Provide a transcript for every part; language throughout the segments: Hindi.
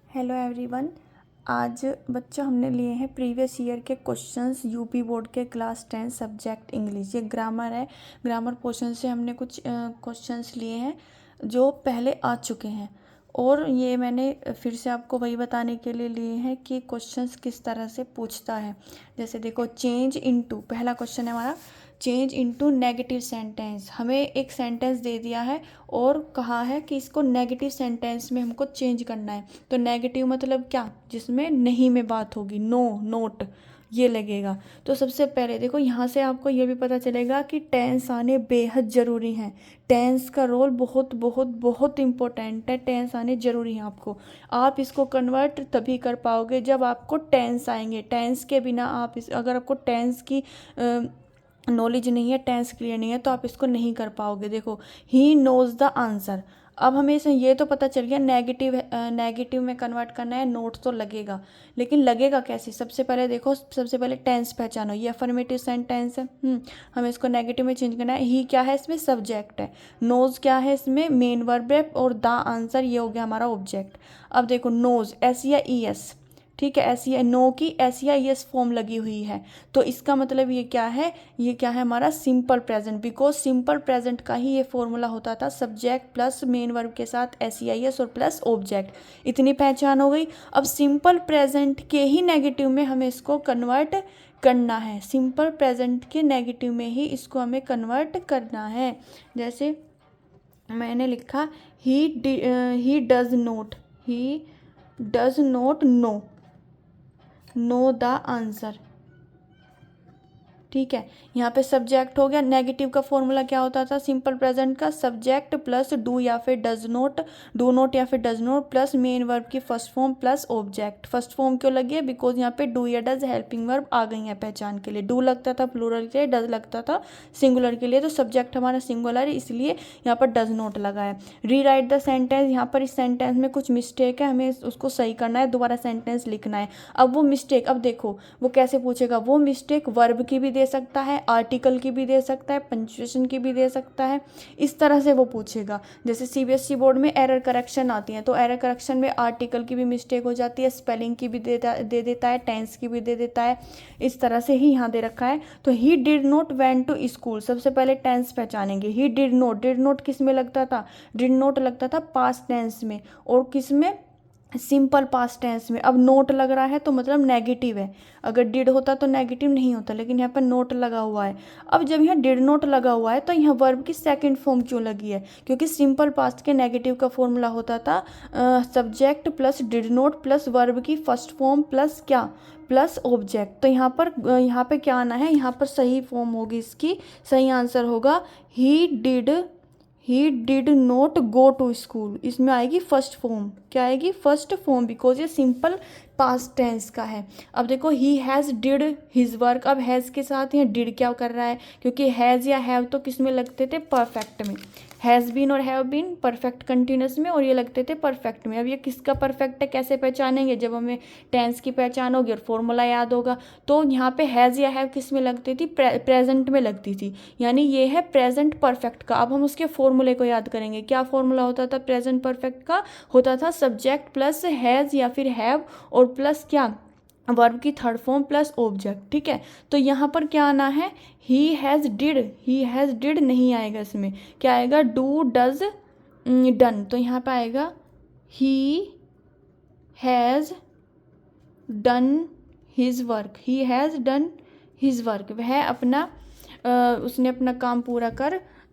Hello everyone. आज बच्चों हमने लिए हैं प्रीवियस ईयर के क्वेश्चंस यूपी बोर्ड के क्लास 10 सब्जेक्ट इंग्लिश। ये ग्रामर है। ग्रामर पोर्शन से हमने कुछ क्वेश्चंस लिए हैं जो पहले आ चुके हैं, और ये मैंने फिर से आपको वही बताने के लिए लिए हैं कि क्वेश्चंस किस तरह से पूछता है। जैसे देखो, चेंज इनटू, पहला क्वेश्चन है हमारा, चेंज इनटू नेगेटिव सेंटेंस। हमें एक सेंटेंस दे दिया है और कहा है कि इसको नेगेटिव सेंटेंस में हमको चेंज करना है। तो नेगेटिव मतलब क्या, जिसमें नहीं में बात होगी, नो, नोट, ये लगेगा। तो सबसे पहले देखो, यहाँ से आपको ये भी पता चलेगा कि टेंस आने बेहद ज़रूरी हैं। टेंस का रोल बहुत बहुत बहुत इम्पोर्टेंट है। टेंस आने ज़रूरी हैं आपको। आप इसको कन्वर्ट तभी कर पाओगे जब आपको टेंस आएंगे। टेंस के बिना आप अगर आपको टेंस की नॉलेज नहीं है, टेंस क्लियर नहीं है, तो आप इसको नहीं कर पाओगे। देखो, ही नोज द आंसर। अब हमें इसे ये तो पता चल गया नेगेटिव में कन्वर्ट करना है, नोट तो लगेगा, लेकिन लगेगा कैसे? सबसे पहले देखो, सबसे पहले टेंस पहचानो। ये अफर्मेटिव सेंटेंस है, हमें इसको नेगेटिव में चेंज करना है। ही क्या है? इसमें सब्जेक्ट है। नोज क्या है? इसमें मेन वर्ब है, और द आंसर ये हो गया हमारा ऑब्जेक्ट। अब देखो, नोज एस या ई एस, ठीक है, एस या नो की एस या एस फॉर्म लगी हुई है, तो इसका मतलब ये क्या है? ये क्या है हमारा? Simple present. Because simple present का ही ये फॉर्मूला होता था, सब्जेक्ट प्लस मेन वर्ब के साथ एस या एस और प्लस ऑब्जेक्ट। इतनी पहचान हो गई। अब सिंपल प्रेजेंट के ही नेगेटिव में हमें इसको कन्वर्ट करना है। सिंपल प्रेजेंट के नेगेटिव में ही इसको हमें कन्वर्ट करना है। जैसे मैंने लिखा, he does not know the answer, ठीक है। यहाँ पे सब्जेक्ट हो गया। नेगेटिव का फॉर्मूला क्या होता था सिंपल प्रेजेंट का? सब्जेक्ट प्लस डू या फिर डज नॉट, डू नॉट या फिर does not, plus main verb की first form plus object. First form क्यों लगी है? बिकॉज यहाँ पे डू या डज हेल्पिंग वर्ब आ गई है पहचान के लिए। डू लगता था प्लूरल के लिए, डज लगता था सिंगुलर के लिए, तो सब्जेक्ट हमारा सिंगुलर है, इसलिए यहाँ पर डज नॉट लगा है। री राइट द सेंटेंस। यहाँ पर इस सेंटेंस में कुछ मिस्टेक है, हमें उसको सही करना है, दोबारा सेंटेंस लिखना है। अब वो मिस्टेक, अब देखो वो कैसे पूछेगा। वो मिस्टेक वर्ब की भी दे सकता है, आर्टिकल की भी दे सकता है, पंक्चुएशन की भी दे सकता है। इस तरह से वो पूछेगा। जैसे सीबीएसई बोर्ड में एरर करेक्शन आती है, तो एरर करेक्शन में आर्टिकल की भी मिस्टेक हो जाती है, स्पेलिंग की भी दे देता है, टेंस की भी दे देता है। इस तरह से ही यहाँ दे रखा है। तो he did not went to school, सबसे पहले टेंस पहचानेंगे। ही डिड नॉट किस में लगता था? डिड नॉट लगता था पास्ट टेंस में, और किस में? सिंपल पास्ट टेंस में। अब नोट लग रहा है तो मतलब नेगेटिव है। अगर डिड होता तो नेगेटिव नहीं होता, लेकिन यहाँ पर नोट लगा हुआ है। अब जब यहाँ डिड नोट लगा हुआ है तो यहाँ वर्ब की सेकंड फॉर्म क्यों लगी है? क्योंकि सिंपल पास्ट के नेगेटिव का फॉर्मूला होता था subject plus did note plus verb की फर्स्ट फॉर्म प्लस क्या? Plus object. तो यहाँ पे क्या आना है? यहाँ पर सही फॉर्म होगी इसकी, सही आंसर होगा he did not go to school. इसमें आएगी फर्स्ट फॉर्म। क्या आएगी? फर्स्ट फॉर्म, बिकॉज ये सिंपल पास्ट टेंस का है। अब देखो, he has did his work. अब हैज़ के साथ यहाँ डिड क्या कर रहा है? क्योंकि हैज़ या हैव तो किस में लगते थे? परफेक्ट में। हैज़ बीन और हैव बीन परफेक्ट कंटिन्यूस में, और ये लगते थे परफेक्ट में। अब ये किसका परफेक्ट है कैसे पहचानेंगे? जब हमें टेंस की पहचान होगी और फॉर्मूला याद होगा। तो यहाँ पे हैज़ या हैव किस में लगती थी? प्रेजेंट में लगती थी, यानी ये है प्रेजेंट परफेक्ट का। अब हम उसके फॉर्मूले को याद करेंगे। क्या फॉर्मूला होता था प्रेजेंट परफेक्ट का? होता था सब्जेक्ट प्लस हैज़ या फिर हैव, और प्लस क्या? वर्ब की थर्ड फॉर्म प्लस ऑब्जेक्ट, ठीक है। तो यहाँ पर क्या आना है? ही हैज़ डिड नहीं आएगा, इसमें क्या आएगा? Do does done. तो यहाँ पे आएगा he has done his work.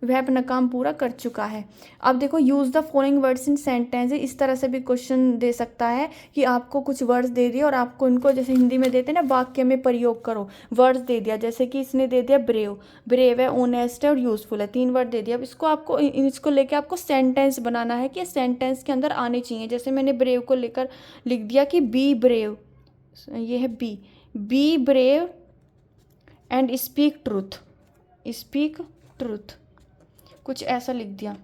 वह अपना काम पूरा कर चुका है। अब देखो, use the following words in sentence. इस तरह से भी क्वेश्चन दे सकता है कि आपको कुछ वर्ड्स दे दिए और आपको इनको, जैसे हिंदी में देते हैं ना, वाक्य में प्रयोग करो। वर्ड्स दे दिया, जैसे कि इसने दे दिया ब्रेव है, ऑनेस्ट है और यूजफुल है, 3 वर्ड दे दिया। अब इसको लेके आपको सेंटेंस बनाना है कि सेंटेंस के अंदर आने चाहिए। जैसे मैंने ब्रेव को लेकर लिख दिया कि बी ब्रेव, ये है be brave and speak truth, कुछ ऐसा लिख दिया।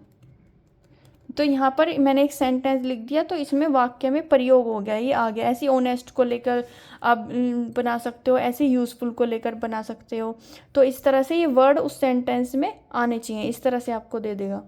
तो यहाँ पर मैंने एक सेंटेंस लिख दिया, तो इसमें वाक्य में प्रयोग हो गया, ये आ गया। ऐसे ऑनेस्ट को लेकर आप बना सकते हो, ऐसे यूजफुल को लेकर बना सकते हो। तो इस तरह से ये वर्ड उस सेंटेंस में आने चाहिए, इस तरह से आपको दे देगा।